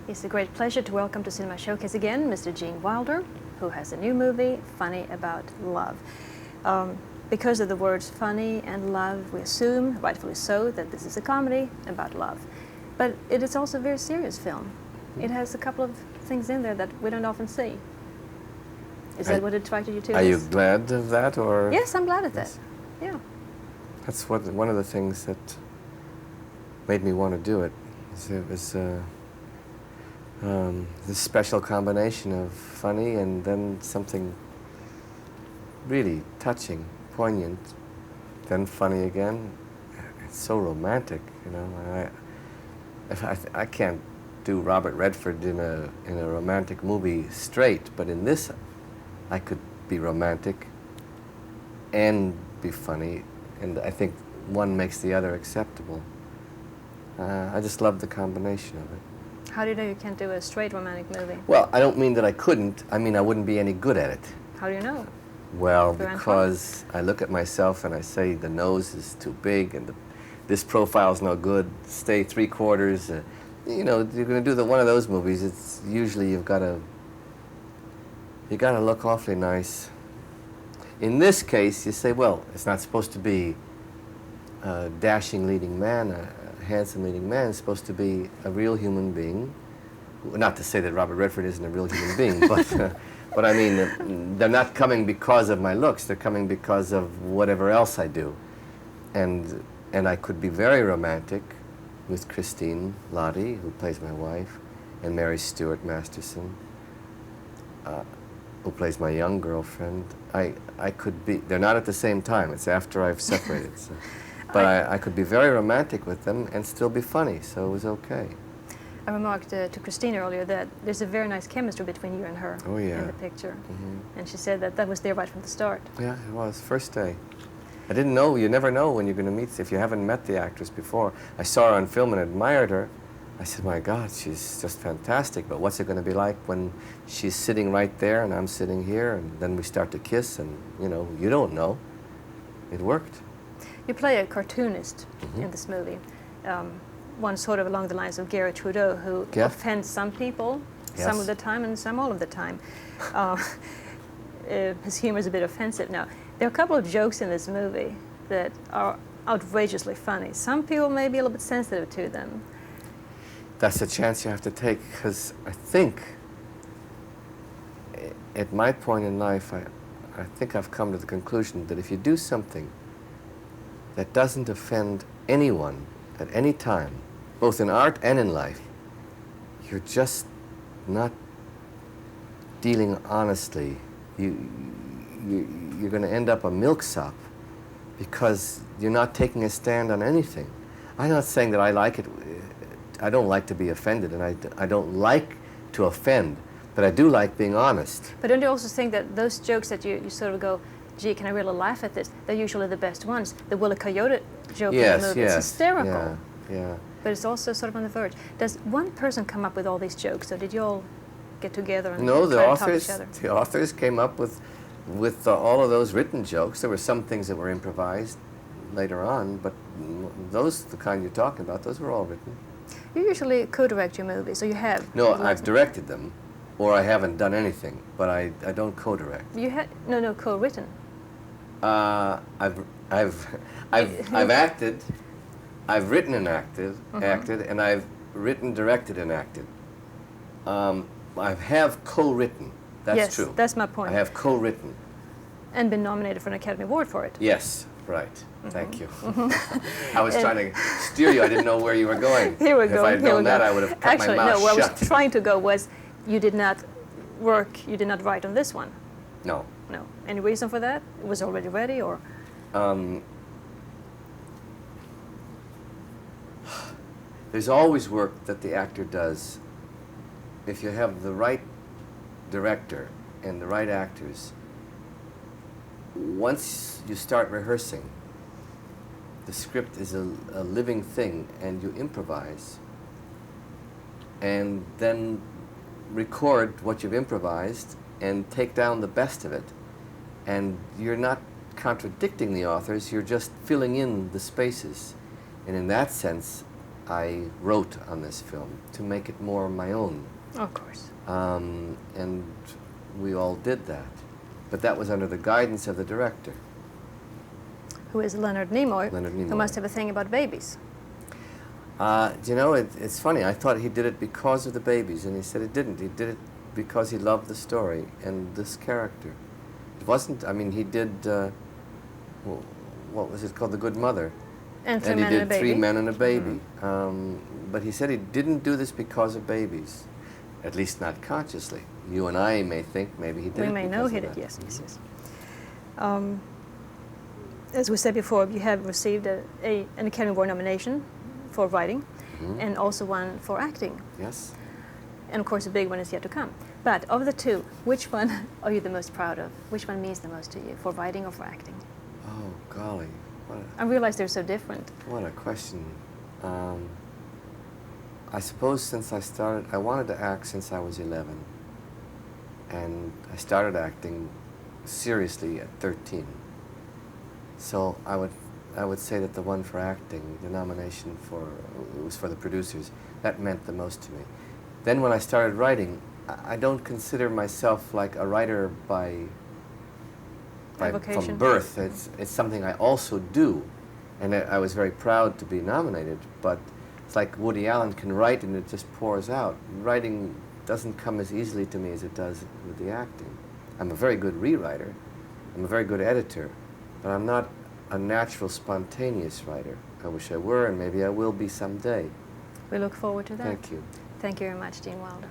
It's a great pleasure to welcome to Cinema Showcase again Mr. Gene Wilder, who has a new movie, Funny About Love. Because of the words funny and love, we assume, rightfully so, that this is a comedy about love. But it is also a very serious film. It has a couple of things in there that we don't often see. Is that what attracted you to it? Are you glad of that, or? Yes, I'm glad of that. Yeah. That's one of the things that made me want to do it. It was this special combination of funny and then something really touching, poignant, then funny again. It's so romantic, you know. I can't do Robert Redford in a romantic movie straight, but in this, I could be romantic and be funny, and I think one makes the other acceptable. I just love the combination of it. How do you know you can't do a straight romantic movie? Well, I don't mean that I couldn't. I mean I wouldn't be any good at it. How do you know? Well, because I look at myself and I say the nose is too big and this profile's no good. Stay 3/4. You know, you're going to do one of those movies. It's usually you got to look awfully nice. In this case, you say, well, it's not supposed to be a dashing leading man, a handsome leading man. It's supposed to be a real human being. Not to say that Robert Redford isn't a real human being, but I mean, they're not coming because of my looks. They're coming because of whatever else I do. And I could be very romantic with Christine Lottie, who plays my wife, and Mary Stuart Masterson, who plays my young girlfriend. I could be, they're not at the same time. It's after I've separated. So. But I could be very romantic with them and still be funny, so it was okay. I remarked to Christine earlier that there's a very nice chemistry between you and her in the picture. And she said that was there right from the start. Yeah, it was, first day. I didn't know, you never know when you're going to meet, if you haven't met the actress before. I saw her on film and admired her. I said, my God, she's just fantastic, but what's it going to be like when she's sitting right there and I'm sitting here, and then we start to kiss, and, you know, you don't know. It worked. You play a cartoonist in this movie, one sort of along the lines of Gary Trudeau, who offends some people some of the time and some all of the time. His humor is a bit offensive. Now, there are a couple of jokes in this movie that are outrageously funny. Some people may be a little bit sensitive to them. That's a chance you have to take, because I think, at my point in life, I think I've come to the conclusion that if you do something that doesn't offend anyone at any time, both in art and in life, you're just not dealing honestly. You're going to end up a milksop because you're not taking a stand on anything. I'm not saying that I like it. I don't like to be offended, and I don't like to offend, but I do like being honest. But don't you also think that those jokes that you sort of go, gee, can I really laugh at this? They're usually the best ones. The Wile E. Coyote joke in the movie is hysterical. Yeah. But it's also sort of on the verge. Does one person come up with all these jokes, or did you all get together and No, try to talk to each other? The authors came up with all of those written jokes. There were some things that were improvised later on, but those, the kind you're talking about, those were all written. You usually co-direct your movies, or you have? No, I've directed them, or I haven't done anything, but I don't co-direct. You had no co-written. I've acted, I've written and acted, and I've written, directed, and acted. I have co-written. That's true. Yes, that's my point. I have co-written. And been nominated for an Academy Award for it. Yes, right. Thank you. I was trying to steer you. I didn't know where you were going. Here we go. If I had known that, I would have kept my mouth shut. Actually, no, what I was trying to go was you did not write on this one. No. No. Any reason for that? It was already ready, or? There's always work that the actor does. If you have the right director and the right actors, once you start rehearsing, the script is a living thing, and you improvise, and then record what you've improvised and take down the best of it. And you're not contradicting the authors, you're just filling in the spaces. And in that sense, I wrote on this film to make it more my own. Of course. And we all did that. But that was under the guidance of the director. Who is Leonard Nimoy, Leonard Nimoy. who must have a thing about babies. You know, it's funny. I thought he did it because of the babies, and he said he didn't. He did it because he loved the story and this character. It wasn't, I mean, he did, what was it called, The Good Mother. And Three And Men he and a did Baby. Three Men and a Baby. But he said he didn't do this because of babies, at least not consciously. You and I may think maybe he did We it may know because he of did, that. yes, yes, yes. As we said before, you have received an Academy Award nomination for writing, and also one for acting. Yes. And of course, the big one is yet to come. But of the two, which one are you the most proud of? Which one means the most to you, for writing or for acting? Oh, golly. I realize they're so different. What a question. I suppose since I started, I wanted to act since I was 11. And I started acting seriously at 13. So I would say that the one for acting, the nomination it was for the producers, that meant the most to me. Then when I started writing, I don't consider myself like a writer from birth. It's something I also do, and I was very proud to be nominated. But it's like Woody Allen can write and it just pours out. Writing doesn't come as easily to me as it does with the acting. I'm a very good rewriter. I'm a very good editor, but I'm not a natural, spontaneous writer. I wish I were, and maybe I will be someday. We look forward to that. Thank you. Thank you very much, Gene Wilder.